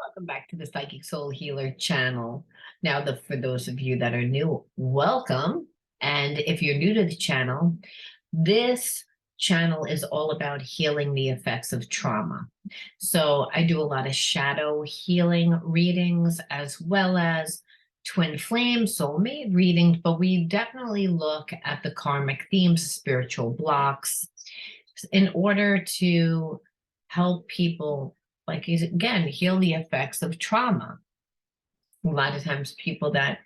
Welcome back to the Psychic Soul Healer channel. Now, for those of you that are new, welcome. And if you're new to the channel, this channel is all about healing the effects of trauma. So I do a lot of shadow healing readings as well as twin flame soulmate readings, but we definitely look at the karmic themes, spiritual blocks, in order to help people, like, again, heal the effects of trauma. A lot of times people that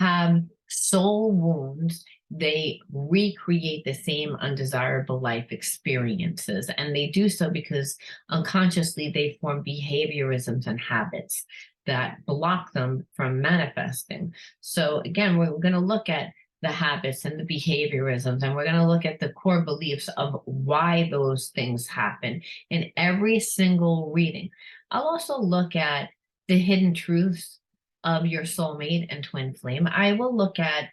have soul wounds, they recreate the same undesirable life experiences, and they do so because unconsciously they form behaviorisms and habits that block them from manifesting. So again, we're going to look at the habits and the behaviorisms, and we're going to look at the core beliefs of why those things happen in every single reading. I'll also look at the hidden truths of your soulmate and twin flame. I will look at,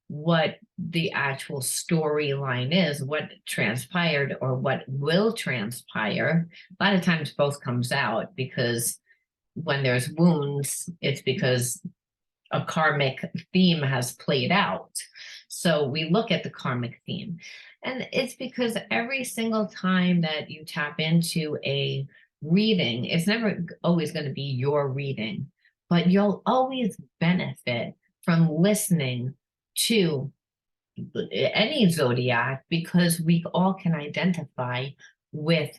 what the actual storyline is, what transpired or what will transpire. A lot of times both comes out, because when there's wounds, it's because a karmic theme has played out. So we look at the karmic theme. And it's because every single time that you tap into a reading, it's never always going to be your reading, but you'll always benefit from listening to any zodiac, because we all can identify with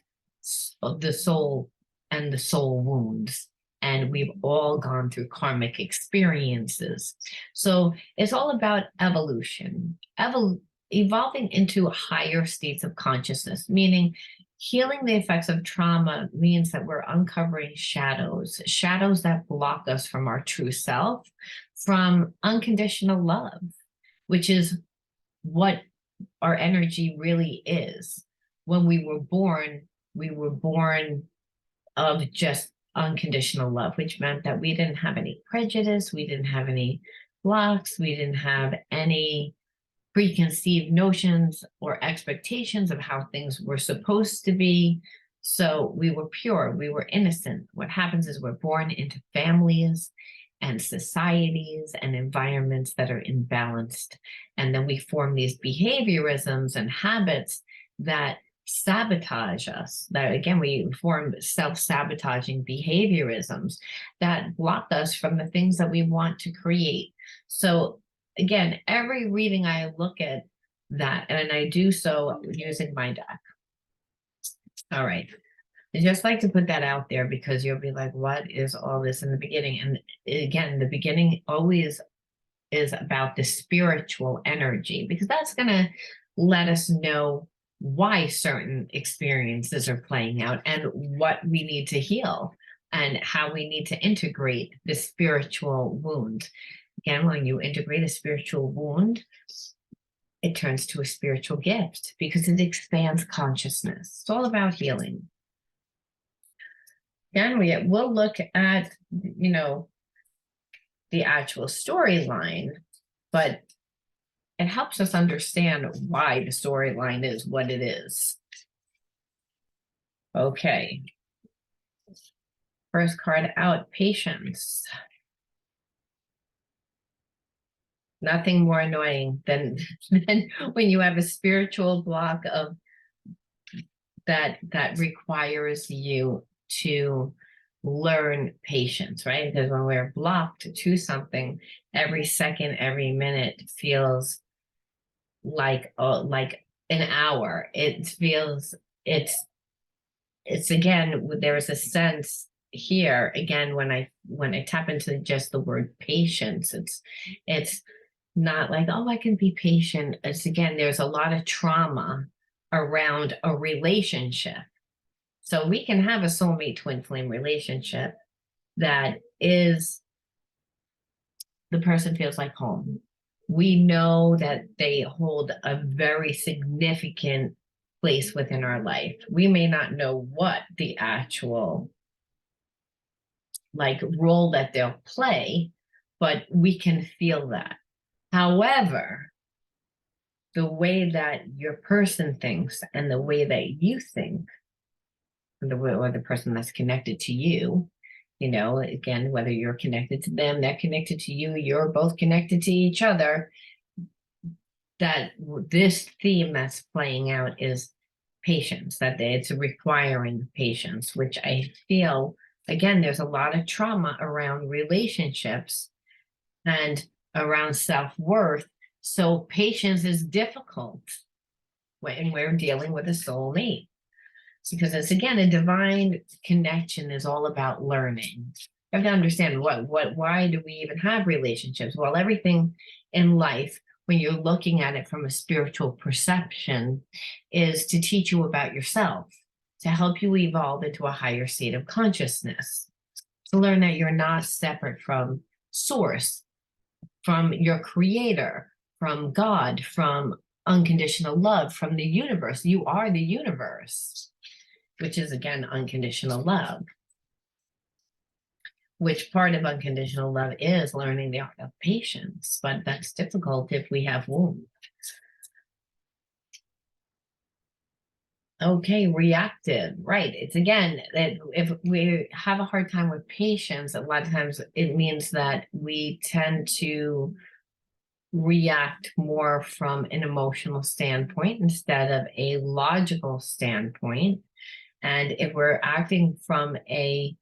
the soul and the soul wounds. And we've all gone through karmic experiences. So it's all about evolution, evolving into higher states of consciousness, meaning healing the effects of trauma means that we're uncovering shadows that block us from our true self, from unconditional love, which is what our energy really is. When we were born of just unconditional love, which meant that we didn't have any prejudice, we didn't have any blocks, we didn't have any preconceived notions or expectations of how things were supposed to be. So we were pure, we were innocent. What happens is we're born into families and societies and environments that are imbalanced. And then we form these behaviorisms and habits that sabotage us, that again, we form self-sabotaging behaviorisms that block us from the things that we want to create. So again, every reading I look at that, and I do so using my deck. All right. I just like to put that out there, because you'll be like, what is all this in the beginning? And again, the beginning always is about the spiritual energy, because that's going to let us know why certain experiences are playing out and what we need to heal and how we need to integrate the spiritual wound. Again, when you integrate a spiritual wound, it turns to a spiritual gift, because it expands consciousness. It's all about healing. Again, we'll look at, the actual storyline, but it helps us understand why the storyline is what it is. Okay. First card out, patience. Nothing more annoying than when you have a spiritual block of that requires you to learn patience, right? Because when we're blocked to something, every second, every minute feels like an hour. It feels it's again, there's a sense here again when I tap into just the word patience. It's not like, oh, I can be patient. It's again, there's a lot of trauma around a relationship. So we can have a soulmate twin flame relationship that is, the person feels like home. We know that they hold a very significant place within our life. We may not know what the actual role that they'll play, but we can feel that. However, the way that your person thinks and the way that you think, or the person that's connected to you, You know, again, whether you're connected to them, they're connected to you, you're both connected to each other, that this theme that's playing out is patience, that it's requiring patience, which I feel, again, there's a lot of trauma around relationships and around self-worth. So patience is difficult when we're dealing with a soulmate, because it's, again, a divine connection is all about learning. You have to understand why do we even have relationships? Well, everything in life, when you're looking at it from a spiritual perception, is to teach you about yourself, to help you evolve into a higher state of consciousness, to learn that you're not separate from source, from your creator, from God, from unconditional love, from the universe. You are the universe, which is, again, unconditional love. Which part of unconditional love is learning the art of patience, but that's difficult if we have wounds. Okay, reactive, right. It's, again, that if we have a hard time with patience, a lot of times it means that we tend to react more from an emotional standpoint instead of a logical standpoint. And if we're acting from a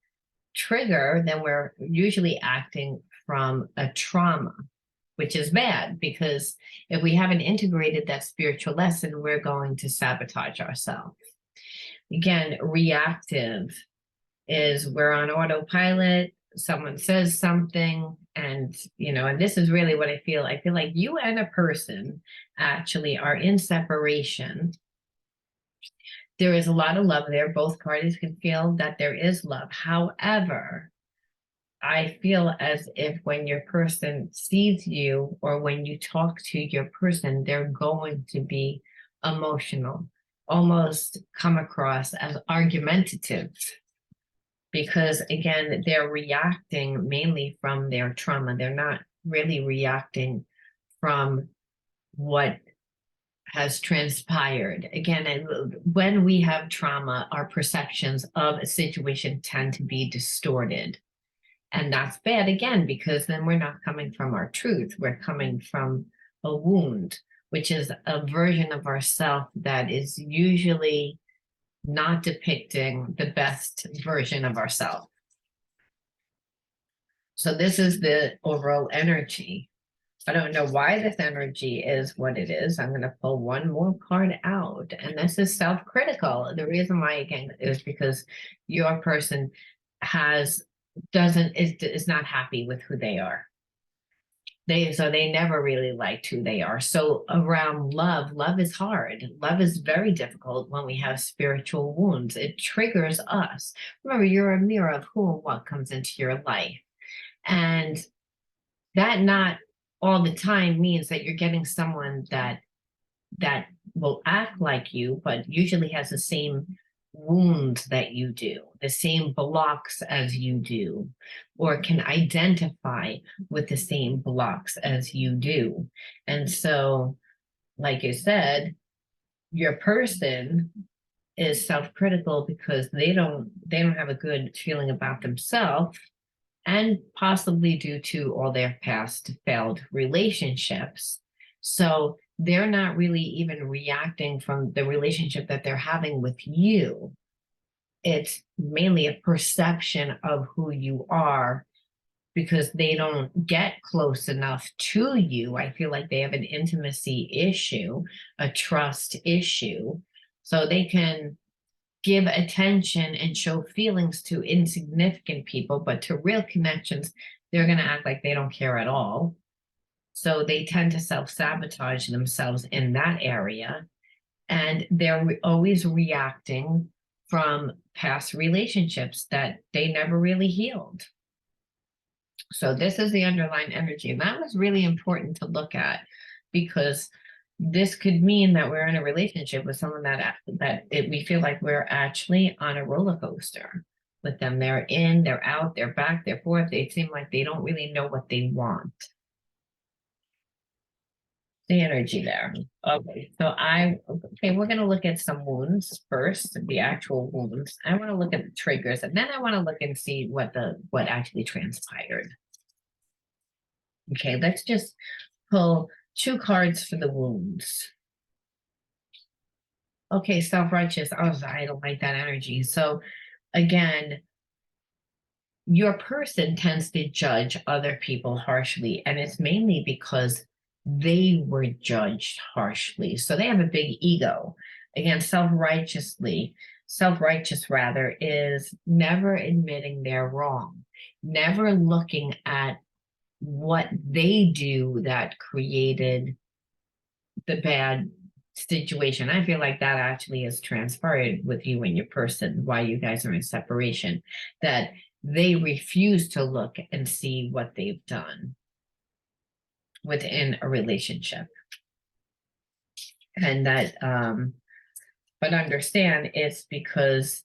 trigger, then we're usually acting from a trauma, which is bad, because if we haven't integrated that spiritual lesson, we're going to sabotage ourselves. Again, reactive is we're on autopilot. Someone says something, and and this is really what I feel. I feel like you and a person actually are in separation. There is a lot of love there. Both parties can feel that there is love. However, I feel as if when your person sees you or when you talk to your person, they're going to be emotional, almost come across as argumentative, because, again, they're reacting mainly from their trauma. They're not really reacting from what has transpired. Again, when we have trauma, our perceptions of a situation tend to be distorted. And that's bad, again, because then we're not coming from our truth. We're coming from a wound, which is a version of ourself that is usually not depicting the best version of ourselves. So this is the overall energy. I don't know why this energy is what it is. I'm going to pull one more card out, and this is self-critical. The reason why, again, is because your person is not happy with who they are. So they never really liked who they are. So around love is hard. Love is very difficult when we have spiritual wounds. It triggers us. Remember, you're a mirror of who and what comes into your life. And that not all the time means that you're getting someone that will act like you, but usually has the same wounds that you do, the same blocks as you do, or can identify with the same blocks as you do. And so, like I said, your person is self-critical because they don't have a good feeling about themselves, and possibly due to all their past failed relationships. So they're not really even reacting from the relationship that they're having with you. It's mainly a perception of who you are, because they don't get close enough to you. I feel like they have an intimacy issue, a trust issue. So they can give attention and show feelings to insignificant people, but to real connections, they're going to act like they don't care at all. So they tend to self-sabotage themselves in that area. And they're always reacting from past relationships that they never really healed. So this is the underlying energy. And that was really important to look at, because this could mean that we're in a relationship with someone we feel like we're actually on a roller coaster with them. They're in, they're out, they're back, they're forth. They seem like they don't really know what they want. The energy there. Okay, so we're gonna look at some wounds first, the actual wounds. I want to look at the triggers, and then I want to look and see what actually transpired. Okay, let's just pull 2 cards for the wounds. Okay, self-righteous. Oh, I don't like that energy. So again, your person tends to judge other people harshly, and it's mainly because they were judged harshly. So they have a big ego. Again, self-righteous rather, is never admitting they're wrong, never looking at what they do that created the bad situation. I feel like that actually has transpired with you and your person while you guys are in separation, that they refuse to look and see what they've done within a relationship. And that, but understand it's because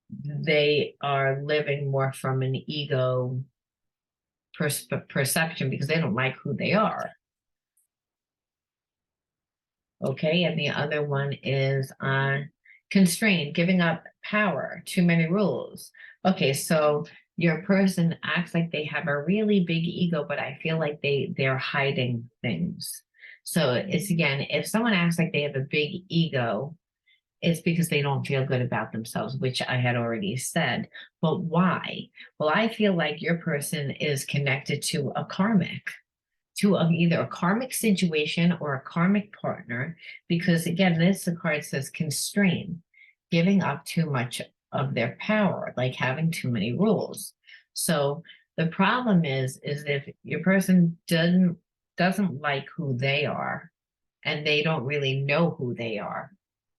they are living more from an ego perception because they don't like who they are. Okay, and the other one is constrained, giving up power, too many rules. Okay, so your person acts like they have a really big ego, but I feel like they're hiding things. So it's again, if someone acts like they have a big ego, it's because they don't feel good about themselves, which I had already said. But why? Well, I feel like your person is connected to a karmic, to either a karmic situation or a karmic partner, because again, the card says constrain, giving up too much of their power, like having too many rules. So the problem is if your person doesn't like who they are, and they don't really know who they are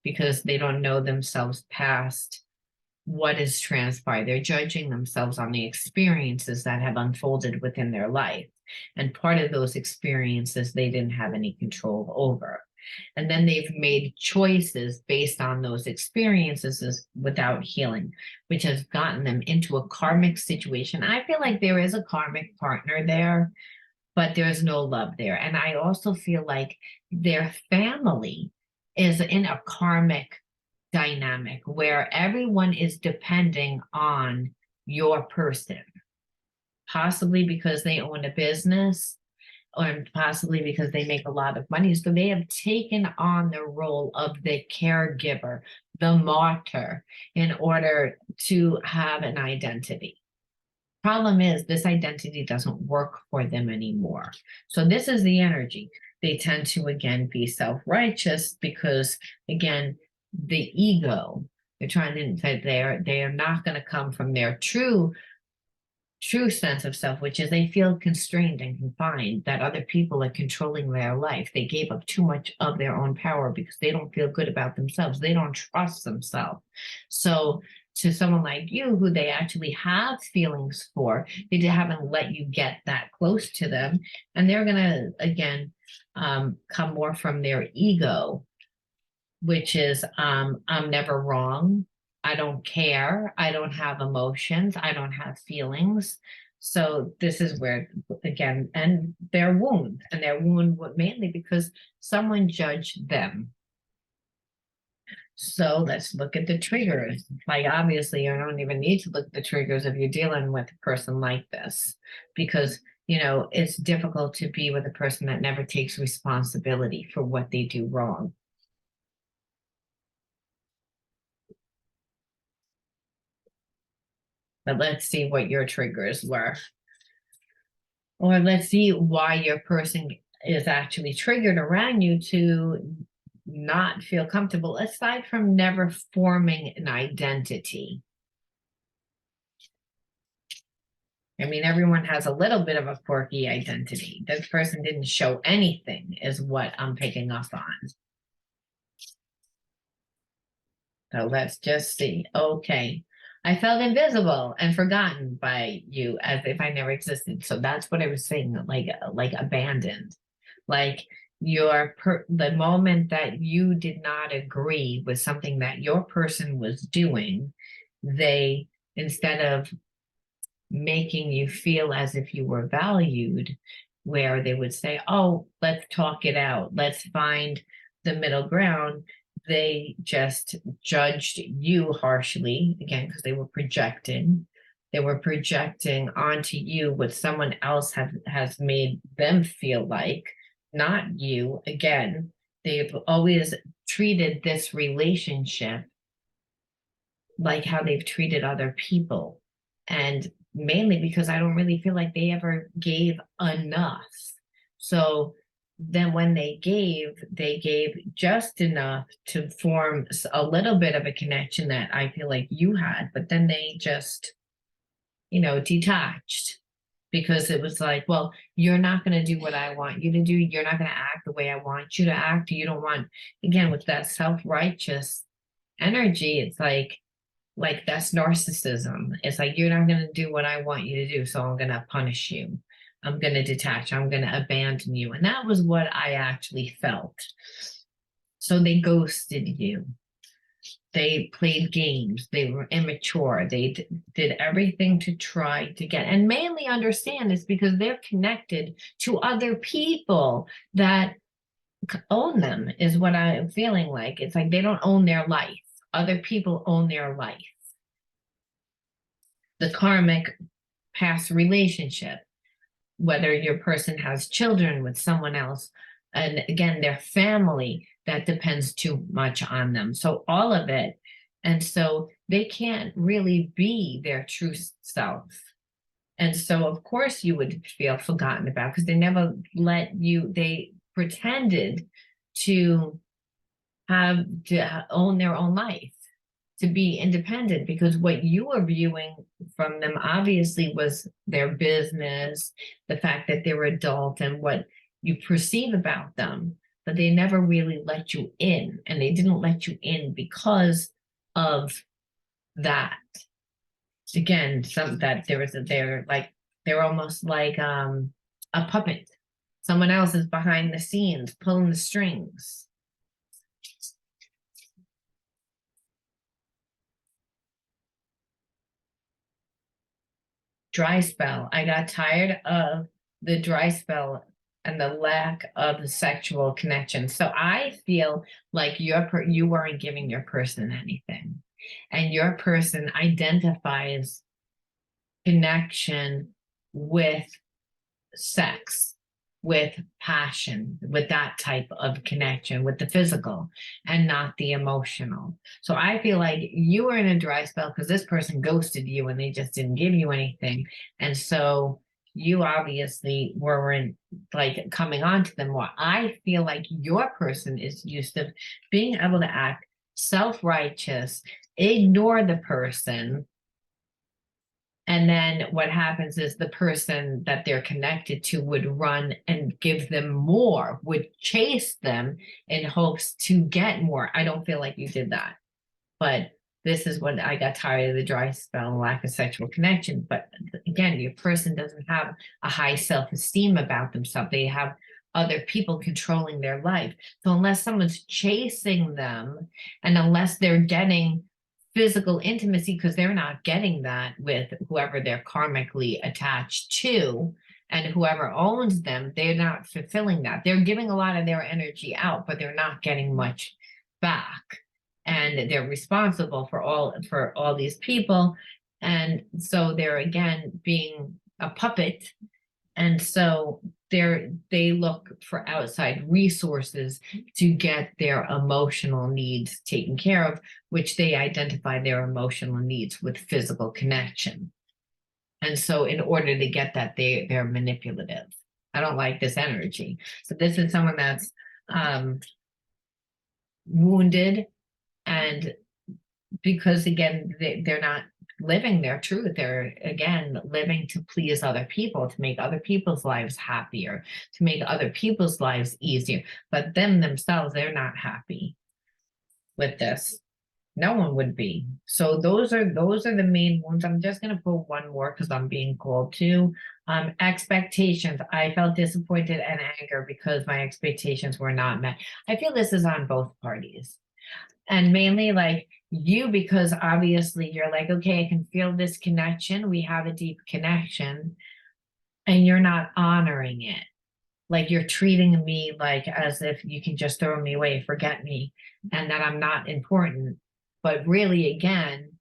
because they don't know themselves past what has transpired. They're judging themselves on the experiences that have unfolded within their life. And part of those experiences they didn't have any control over. And then they've made choices based on those experiences without healing, which has gotten them into a karmic situation. I feel like there is a karmic partner there, but there's no love there. And I also feel like their family is in a karmic dynamic where everyone is depending on your person, possibly because they own a business or possibly because they make a lot of money. So they have taken on the role of the caregiver, the martyr, in order to have an identity. Problem is, this identity doesn't work for them anymore. So this is the energy. They tend to, again, be self-righteous because, again, the ego, they're trying to say they are not going to come from their true sense of self, which is they feel constrained and confined, that other people are controlling their life. They gave up too much of their own power because they don't feel good about themselves. They don't trust themselves. So to someone like you, who they actually have feelings for, they haven't let you get that close to them. And they're going to, again, come more from their ego, which is, I'm never wrong. I don't care. I don't have emotions. I don't have feelings. So this is where, again, and their wound mainly because someone judged them. So let's look at the triggers. Like, obviously, you don't even need to look at the triggers if you're dealing with a person like this, because, it's difficult to be with a person that never takes responsibility for what they do wrong. But let's see what your triggers were. Or let's see why your person is actually triggered around you to not feel comfortable, aside from never forming an identity. I mean, everyone has a little bit of a quirky identity. This person didn't show anything, is what I'm picking up on. So let's just see. Okay. I felt invisible and forgotten by you as if I never existed. So that's what I was saying, like abandoned. Like the moment that you did not agree with something that your person was doing, they, instead of making you feel as if you were valued, where they would say, oh, let's talk it out, let's find the middle ground. They just judged you harshly, again, because they were projecting. They were projecting onto you what someone else has made them feel like, not you. Again, they've always treated this relationship like how they've treated other people. And mainly because I don't really feel like they ever gave enough. So then when they gave just enough to form a little bit of a connection that I feel like you had, but then they just, detached, because it was like, well, you're not going to do what I want you to do. You're not going to act the way I want you to act. You don't want, again, with that self-righteous energy, it's like that's narcissism. It's like, you're not going to do what I want you to do, so I'm going to punish you. I'm going to detach. I'm going to abandon you. And that was what I actually felt. So they ghosted you. They played games. They were immature. They did everything to try to get, and mainly understand is because they're connected to other people that own them, is what I'm feeling like. It's like they don't own their life. Other people own their life. The karmic past relationship, whether your person has children with someone else, and again, their family, that depends too much on them. So all of it. And so they can't really be their true self. And so, of course, you would feel forgotten about because they never let you, they pretended to have to own their own life, to be independent, because what you were viewing from them obviously was their business, the fact that they were adult and what you perceive about them, but they never really let you in, and they didn't let you in because of that. Again, they're almost like a puppet. Someone else is behind the scenes pulling the strings. Dry spell. I got tired of the dry spell and the lack of sexual connection. So I feel like you weren't giving your person anything, and your person identifies connection with sex, with passion, with that type of connection, with the physical and not the emotional. So I feel like you were in a dry spell because this person ghosted you and they just didn't give you anything. And so you obviously weren't like coming on to them more. I feel like your person is used to being able to act self-righteous, ignore the person, and then what happens is the person that they're connected to would run and give them more, would chase them in hopes to get more. I don't feel like you did that. But this is when I got tired of the dry spell and lack of sexual connection. But again, your person doesn't have a high self-esteem about themselves. They have other people controlling their life. So unless someone's chasing them, and unless they're getting physical intimacy, because they're not getting that with whoever they're karmically attached to, and whoever owns them, they're not fulfilling that. They're giving a lot of their energy out, but they're not getting much back, and they're responsible for all these people, and so they're again being a puppet. And so they look for outside resources to get their emotional needs taken care of, which they identify their emotional needs with physical connection. And so in order to get that, they're manipulative. I don't like this energy. So this is someone that's wounded, and because again, they're not living their truth. They're again living to please other people, to make other people's lives happier, to make other people's lives easier. But themselves, they're not happy with this. No one would be. So those are the main ones. I'm just going to put one more because I'm being called to. Expectations. I felt disappointed and anger because my expectations were not met. I feel this is on both parties. And mainly like you, because obviously you're like, okay, I can feel this connection. We have a deep connection, and you're not honoring it. like you're treating me like as if you can just throw me away, forget me, and that I'm not important. But really, again,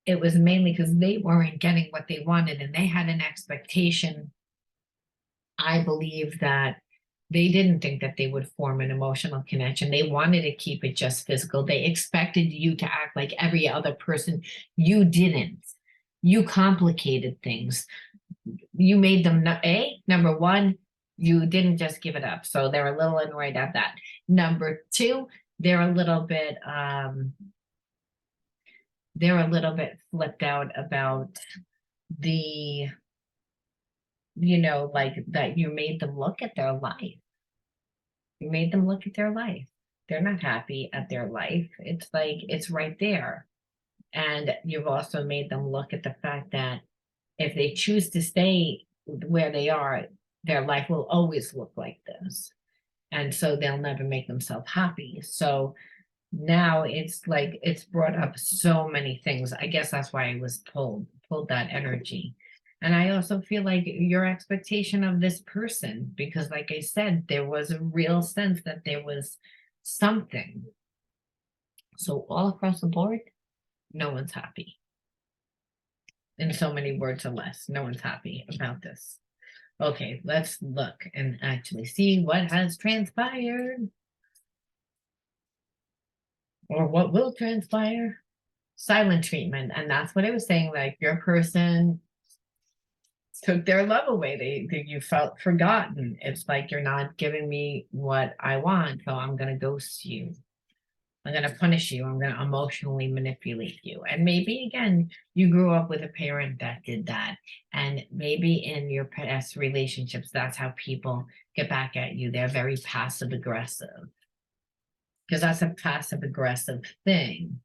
it was mainly because they weren't getting what they wanted and they had an expectation. I believe that they didn't think that they would form an emotional connection. They wanted to keep it just physical. They expected you to act like every other person. You didn't. You complicated things. You made them number one, you didn't just give it up. So they're a little annoyed at that. Number two, they're a little bit flipped out about the, like that you made them look at their life. You made them look at their life. They're not happy at their life. It's like it's right there. And you've also made them look at the fact that if they choose to stay where they are, their life will always look like this. And so they'll never make themselves happy. So now it's like it's brought up so many things. I guess that's why I was pulled that energy. And I also feel like your expectation of this person, because like I said, there was a real sense that there was something. So all across the board, no one's happy. In so many words or less, no one's happy about this. Okay, let's look and actually see what has transpired or what will transpire. Silent treatment. And that's what I was saying. Like your person took their love away. You felt forgotten. It's like you're not giving me what I want, so I'm gonna ghost you. I'm gonna punish you. I'm gonna emotionally manipulate you. And maybe again, you grew up with a parent that did that. And maybe in your past relationships, that's how people get back at you. They're very passive aggressive. Because that's a passive aggressive thing.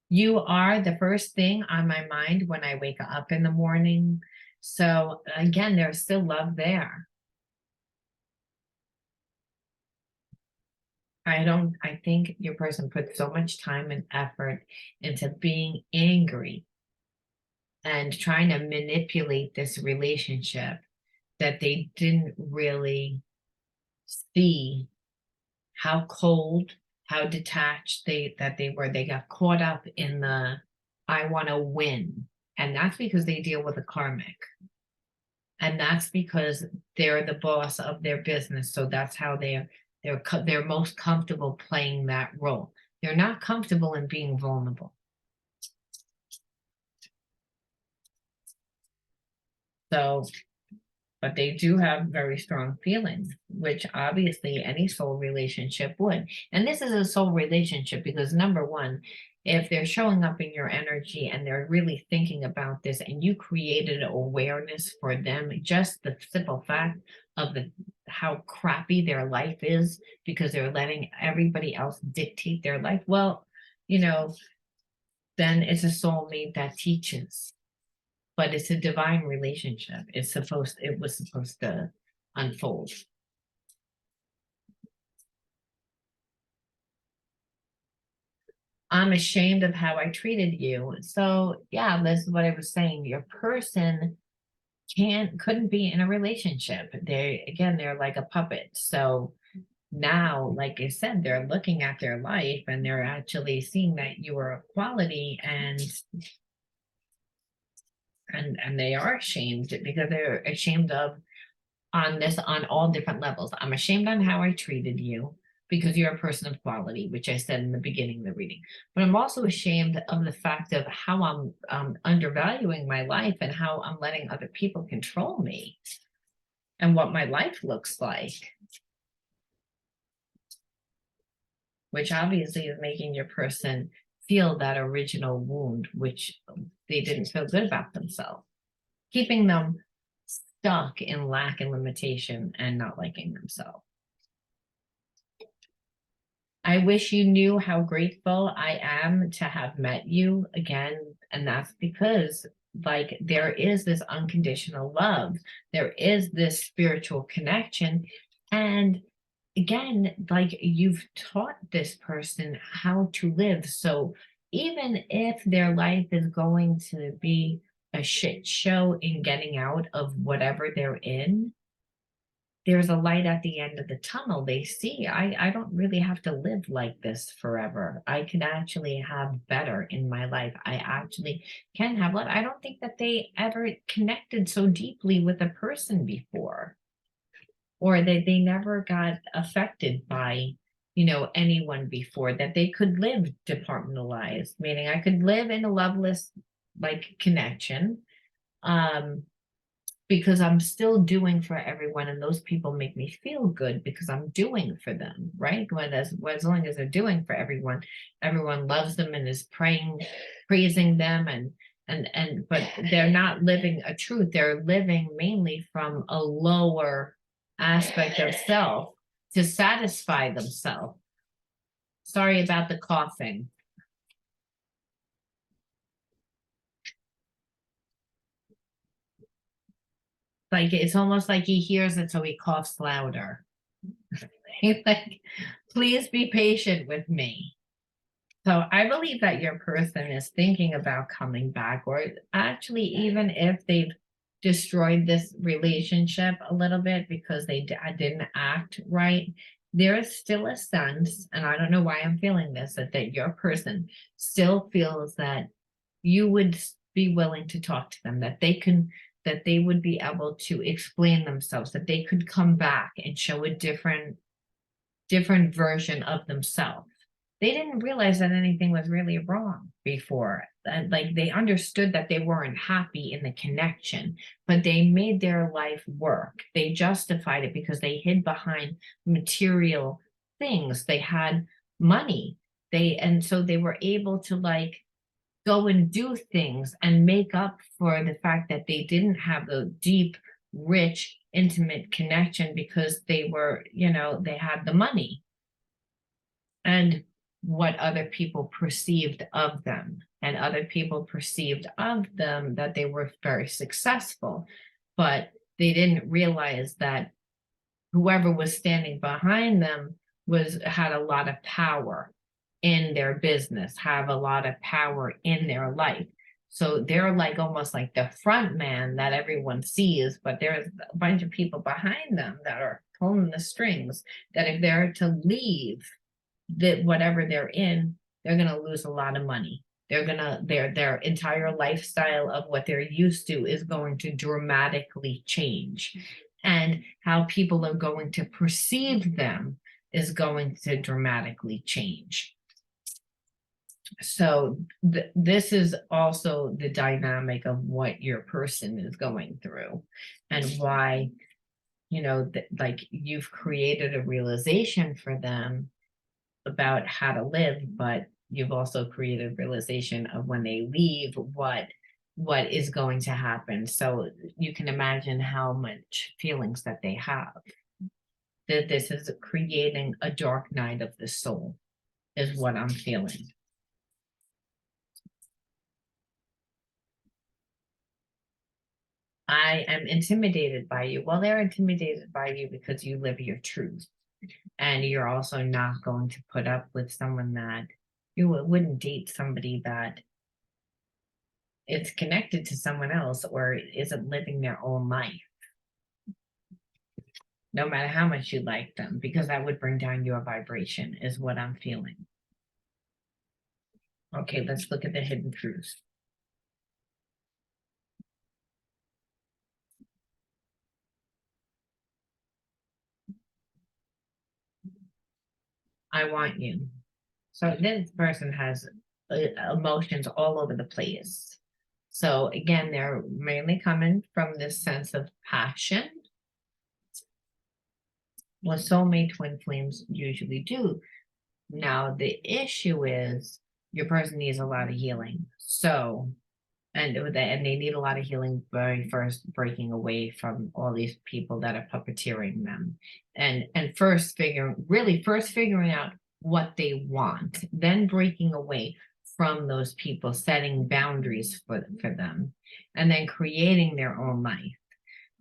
You are the first thing on my mind when I wake up in the morning. So again, there's still love there. I think your person put so much time and effort into being angry and trying to manipulate this relationship that they didn't really see how cold, how detached they were. They got caught up in the I want to win. And that's because they deal with a karmic. And that's because they're the boss of their business. So that's how they're most comfortable playing that role. They're not comfortable in being vulnerable. So, but they do have very strong feelings, which obviously any soul relationship would. And this is a soul relationship because number one, if they're showing up in your energy and they're really thinking about this and you created awareness for them, just the simple fact of how crappy their life is because they're letting everybody else dictate their life, well, then it's a soulmate that teaches. But it's a divine relationship. It was supposed to unfold. I'm ashamed of how I treated you. So yeah, this is what I was saying. Your person couldn't be in a relationship. They're like a puppet. So now, like I said, they're looking at their life and they're actually seeing that you are a quality and they are ashamed because they're ashamed of on all different levels. I'm ashamed on how I treated you because you're a person of quality, which I said in the beginning of the reading. But I'm also ashamed of the fact of how I'm undervaluing my life and how I'm letting other people control me and what my life looks like, which obviously is making your person feel that original wound, which they didn't feel good about themselves, keeping them stuck in lack and limitation and not liking themselves. I wish you knew how grateful I am to have met you again. And that's because, like, there is this unconditional love, there is this spiritual connection. And again, like, you've taught this person how to live. So even if their life is going to be a shit show in getting out of whatever they're in, there's a light at the end of the tunnel. They see, I don't really have to live like this forever. I can actually have better in my life. I actually can have love. I don't think that they ever connected so deeply with a person before, or that they never got affected by, anyone before, that they could live departmentalized, meaning I could live in a loveless like connection. Um, because I'm still doing for everyone, and those people make me feel good because I'm doing for them, right? As long as they're doing for everyone, everyone loves them and is praising them, but they're not living a truth. They're living mainly from a lower aspect of self to satisfy themselves. Sorry about the coughing. Like it's almost like he hears it, so he coughs louder. He's like, please be patient with me. So I believe that your person is thinking about coming back, or actually, even if they've destroyed this relationship a little bit because they didn't act right, there is still a sense, and I don't know why I'm feeling this, that your person still feels that you would be willing to talk to them, that they would be able to explain themselves, that they could come back and show a different version of themselves. They didn't realize that anything was really wrong before. Like they understood that they weren't happy in the connection, but they made their life work. They justified it because they hid behind material things. They had money. And so they were able to like go and do things and make up for the fact that they didn't have the deep, rich, intimate connection because they were, they had the money and what other people perceived of them. And other people perceived of them that they were very successful, but they didn't realize that whoever was standing behind them had a lot of power in their business, have a lot of power in their life. So they're like almost like the front man that everyone sees, but there's a bunch of people behind them that are pulling the strings, that if they're to leave that whatever they're in, they're going to lose a lot of money. Their entire lifestyle of what they're used to is going to dramatically change. And how people are going to perceive them is going to dramatically change. So this is also the dynamic of what your person is going through, and why, like you've created a realization for them about how to live, but you've also created realization of when they leave, what is going to happen. So you can imagine how much feelings that they have. That this is creating a dark night of the soul, is what I'm feeling. I am intimidated by you. Well, they're intimidated by you because you live your truth. And you're also not going to put up with someone that you wouldn't date somebody that is connected to someone else or isn't living their own life, no matter how much you like them, because that would bring down your vibration, is what I'm feeling. Okay, let's look at the hidden truths. I want you. So this person has emotions all over the place. So again, they're mainly coming from this sense of passion. What soulmate twin flames usually do. Now, the issue is your person needs a lot of healing. So, and they need a lot of healing by first breaking away from all these people that are puppeteering them, and first figuring out what they want, then breaking away from those people, setting boundaries for them, and then creating their own life,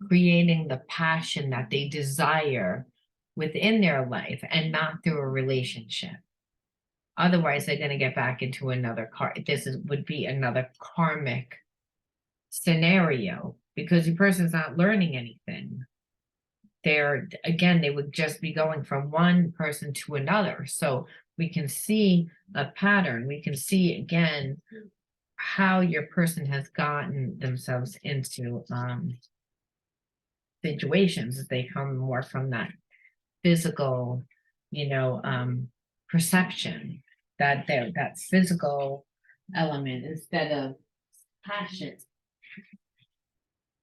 creating the passion that they desire within their life and not through a relationship. Otherwise, they're going to get back into another would be another karmic scenario, because the person's not learning anything. again, they would just be going from one person to another. So we can see a pattern. We can see again how your person has gotten themselves into situations. They come more from that physical, perception, that physical element instead of passion.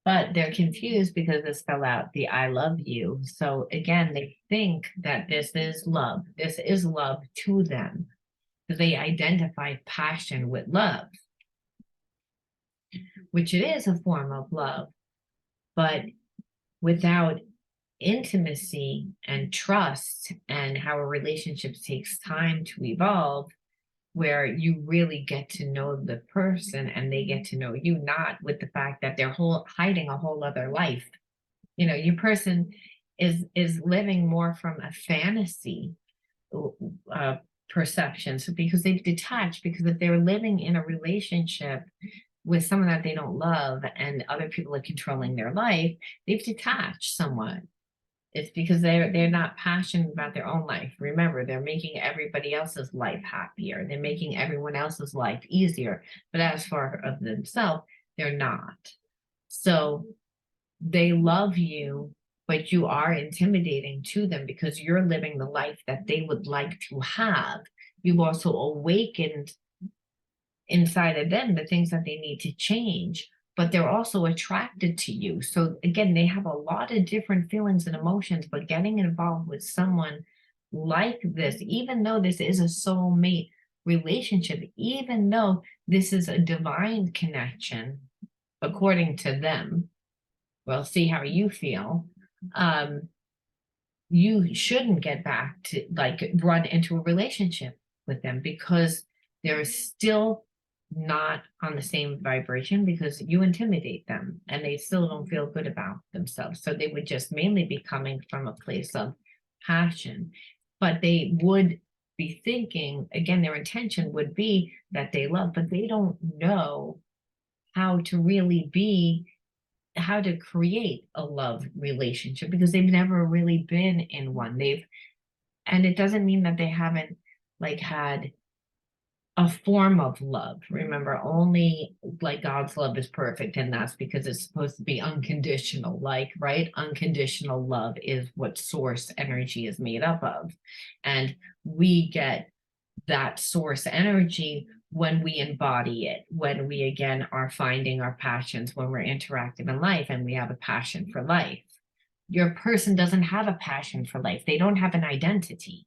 But they're confused because it spell out the I love you. So again, they think that this is love. This is love to them. Because they identify passion with love, which it is a form of love, but without intimacy and trust and how a relationship takes time to evolve, where you really get to know the person and they get to know you, not with the fact that they're hiding a whole other life. Your person is living more from a fantasy perception. So because they've detached, because if they're living in a relationship with someone that they don't love and other people are controlling their life, they've detached somewhat. It's because they're not passionate about their own life. Remember, they're making everybody else's life happier. They're making everyone else's life easier. But as far of themselves, they're not. So they love you, but you are intimidating to them because you're living the life that they would like to have. You've also awakened inside of them the things that they need to change, but they're also attracted to you. So again, they have a lot of different feelings and emotions, but getting involved with someone like this, even though this is a soulmate relationship, even though this is a divine connection, according to them, well, see how you feel. You shouldn't get back to run into a relationship with them because they're still not on the same vibration because you intimidate them and they still don't feel good about themselves. So they would just mainly be coming from a place of passion, but they would be thinking, again, their intention would be that they love, but they don't know how to really be, how to create a love relationship because they've never really been in one. And it doesn't mean that they haven't had a form of love. Remember, only God's love is perfect, and that's because it's supposed to be unconditional. Right? Unconditional love is what source energy is made up of. And we get that source energy when we embody it, when we again are finding our passions, when we're interactive in life and we have a passion for life. Your person doesn't have a passion for life. They don't have an identity.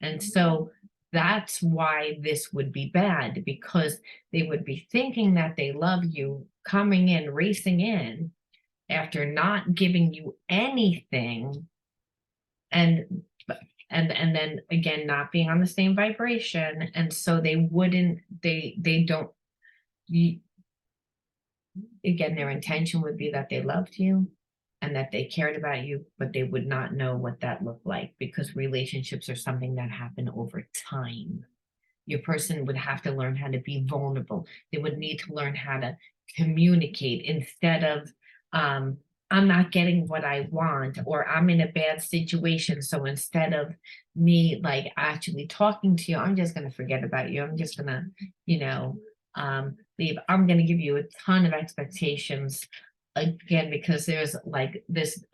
And so that's why this would be bad, because they would be thinking that they love you, coming in, racing in after not giving you anything, and then again not being on the same vibration. And so they don't, again, their intention would be that they loved you and that they cared about you, but they would not know what that looked like because relationships are something that happen over time. Your person would have to learn how to be vulnerable. They would need to learn how to communicate instead of, I'm not getting what I want, or I'm in a bad situation. So instead of me actually talking to you, I'm just going to forget about you. I'm just going to, leave. I'm going to give you a ton of expectations again, because there's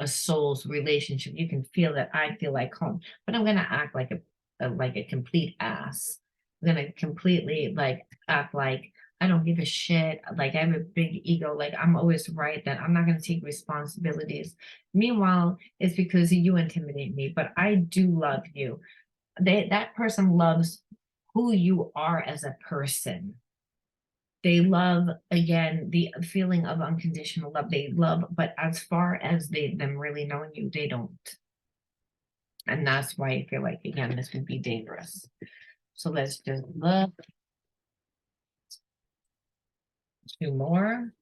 a soul's relationship. You can feel that I feel like home, but I'm going to act like a complete ass. I'm going to completely act like I don't give a shit. I have a big ego. I'm always right, that I'm not going to take responsibilities. Meanwhile, it's because you intimidate me, but I do love you. That person loves who you are as a person. They love, again, the feeling of unconditional love. They love, but as far as them really knowing you, they don't. And that's why I feel like, again, this would be dangerous. So let's just look. 2 more.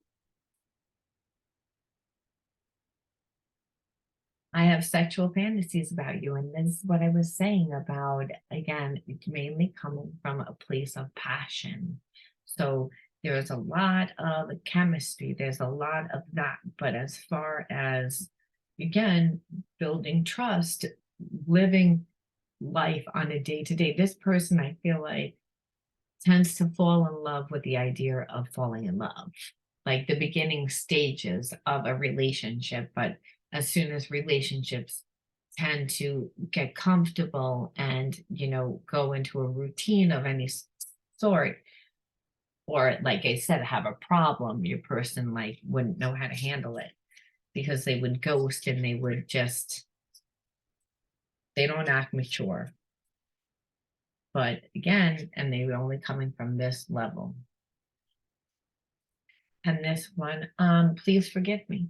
I have sexual fantasies about you. And this is what I was saying about, again, it's mainly coming from a place of passion. So there's a lot of chemistry. There's a lot of that. But as far as again, building trust, living life on a day-to-day. This person, I feel like, tends to fall in love with the idea of falling in love, like the beginning stages of a relationship. But as soon as relationships tend to get comfortable and, go into a routine of any sort, or like I said, have a problem, your person like wouldn't know how to handle it because they would ghost and they would just, they don't act mature. But again, and they were only coming from this level. And this one, please forgive me.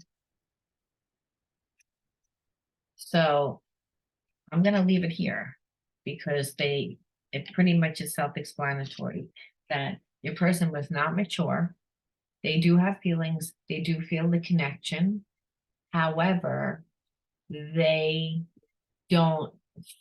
So I'm going to leave it here because it pretty much is self-explanatory that your person was not mature. They do have feelings. They do feel the connection. However, they don't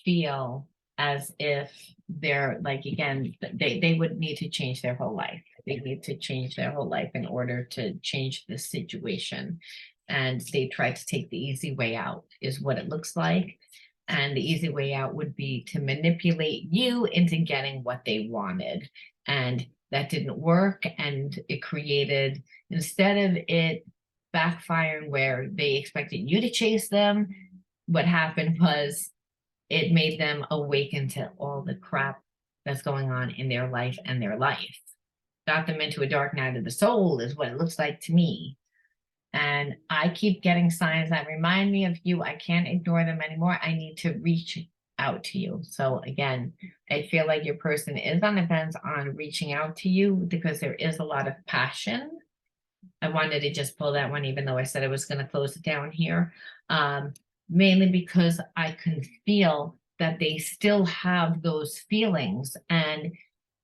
feel as if they're like, again, they would need to change their whole life. They need to change their whole life in order to change the situation. And they try to take the easy way out, is what it looks like. And the easy way out would be to manipulate you into getting what they wanted. And that didn't work. And it created, instead of it backfiring where they expected you to chase them, what happened was it made them awaken to all the crap that's going on in their life and their life. Got them into a dark night of the soul, is what it looks like to me. And I keep getting signs that remind me of you. I can't ignore them anymore. I need to reach out to you. So again, I feel like your person is on the fence on reaching out to you because there is a lot of passion. I wanted to just pull that one, even though I said I was going to close it down here. Mainly because I can feel that they still have those feelings and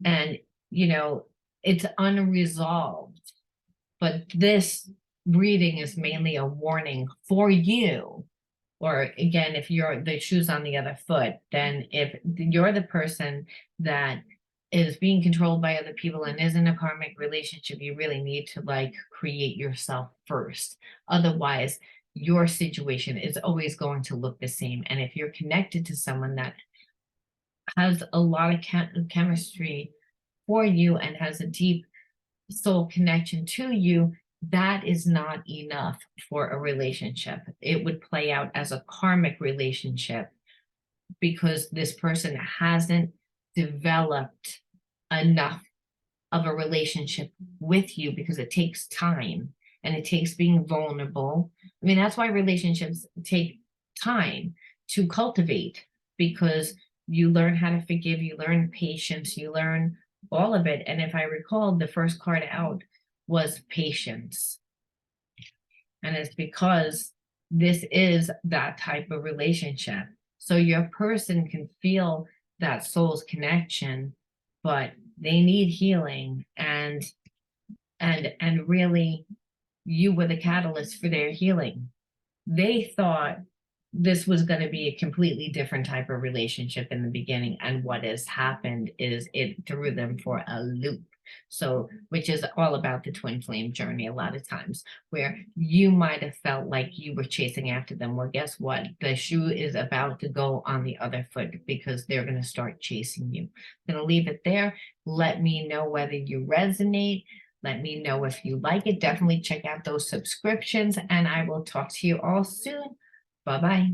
it's unresolved. But this reading is mainly a warning for you. Or again, if you're the shoes on the other foot, then if you're the person that is being controlled by other people and is in a karmic relationship, you really need to like create yourself first. Otherwise, your situation is always going to look the same. And if you're connected to someone that has a lot of chemistry for you and has a deep soul connection to you, that is not enough for a relationship. It would play out as a karmic relationship because this person hasn't developed enough of a relationship with you, because it takes time and it takes being vulnerable. I mean, that's why relationships take time to cultivate, because you learn how to forgive, you learn patience, you learn all of it. And if I recall, the first card out was patience. And it's because this is that type of relationship. So your person can feel that soul's connection, but they need healing, and really you were the catalyst for their healing. They thought this was going to be a completely different type of relationship in the beginning, and what has happened is it threw them for a loop. So, which is all about the twin flame journey a lot of times, where you might have felt like you were chasing after them. Well, guess what? The shoe is about to go on the other foot, because they're going to start chasing you. I'm going to leave it there. Let me know whether you resonate. Let me know if you like it. Definitely check out those subscriptions, and I will talk to you all soon. Bye-bye.